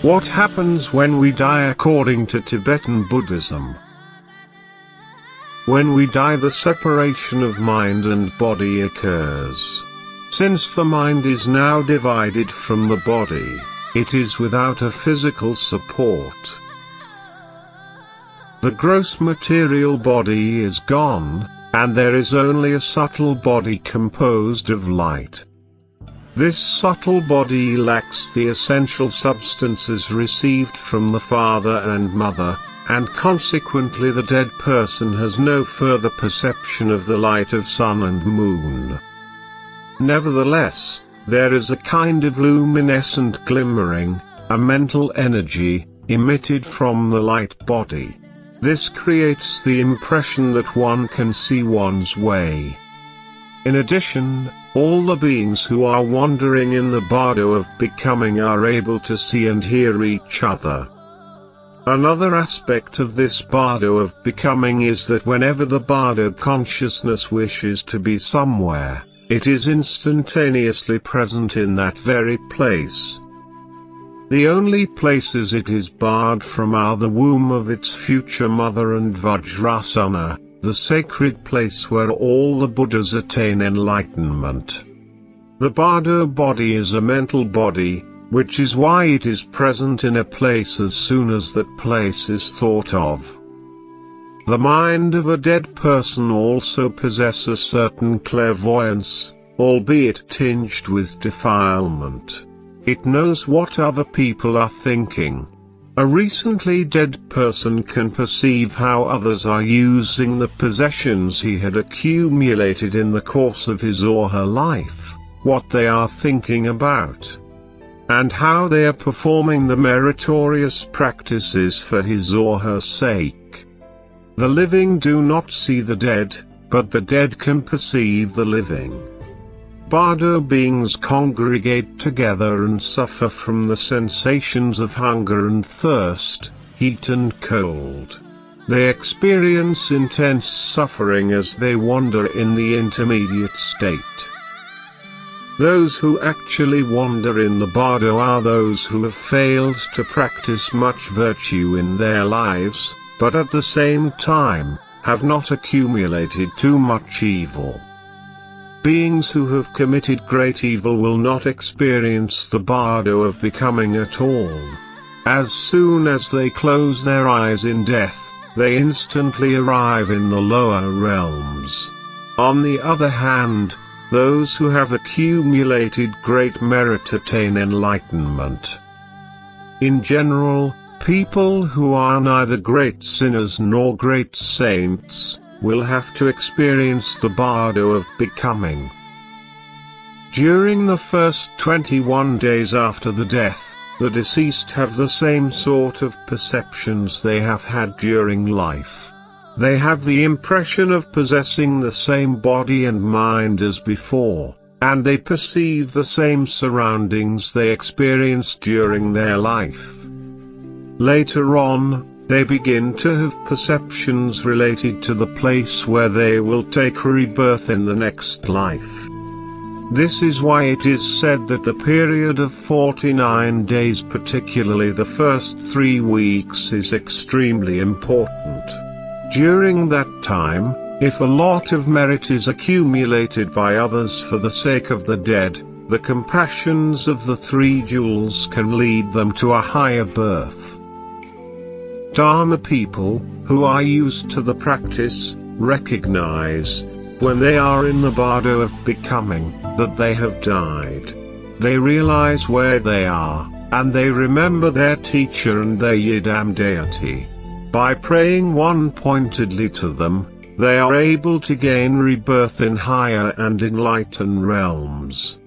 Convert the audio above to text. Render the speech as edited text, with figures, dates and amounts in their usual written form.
What happens when we die according to Tibetan Buddhism? When we die, the separation of mind and body occurs. Since the mind is now divided from the body, it is without a physical support. The gross material body is gone, and there is only a subtle body composed of light. This subtle body lacks the essential substances received from the father and mother, and consequently the dead person has no further perception of the light of sun and moon. Nevertheless, there is a kind of luminescent glimmering, a mental energy, emitted from the light body. This creates the impression that one can see one's way. In addition, all the beings who are wandering in the bardo of becoming are able to see and hear each other. Another aspect of this bardo of becoming is that whenever the bardo consciousness wishes to be somewhere, it is instantaneously present in that very place. The only places it is barred from are the womb of its future mother and Vajrasana, the sacred place where all the Buddhas attain enlightenment. The bardo body is a mental body, which is why it is present in a place as soon as that place is thought of. The mind of a dead person also possesses certain clairvoyance, albeit tinged with defilement. It knows what other people are thinking. A recently dead person can perceive how others are using the possessions he had accumulated in the course of his or her life, what they are thinking about, and how they are performing the meritorious practices for his or her sake. The living do not see the dead, but the dead can perceive the living. Bardo beings congregate together and suffer from the sensations of hunger and thirst, heat and cold. They experience intense suffering as they wander in the intermediate state. Those who actually wander in the bardo are those who have failed to practice much virtue in their lives, but at the same time, have not accumulated too much evil. Beings who have committed great evil will not experience the bardo of becoming at all. As soon as they close their eyes in death, they instantly arrive in the lower realms. On the other hand, those who have accumulated great merit attain enlightenment. In general, people who are neither great sinners nor great saints will have to experience the bardo of becoming. During the first 21 days after the death, the deceased have the same sort of perceptions they have had during life. They have the impression of possessing the same body and mind as before, and they perceive the same surroundings they experienced during their life. Later on, they begin to have perceptions related to the place where they will take rebirth in the next life. This is why it is said that the period of 49 days, particularly the first 3 weeks, is extremely important. During that time, if a lot of merit is accumulated by others for the sake of the dead, the compassions of the 3 jewels can lead them to a higher birth. Dharma people, who are used to the practice, recognize, when they are in the bardo of becoming, that they have died. They realize where they are, and they remember their teacher and their yidam deity. By praying one-pointedly to them, they are able to gain rebirth in higher and enlightened realms.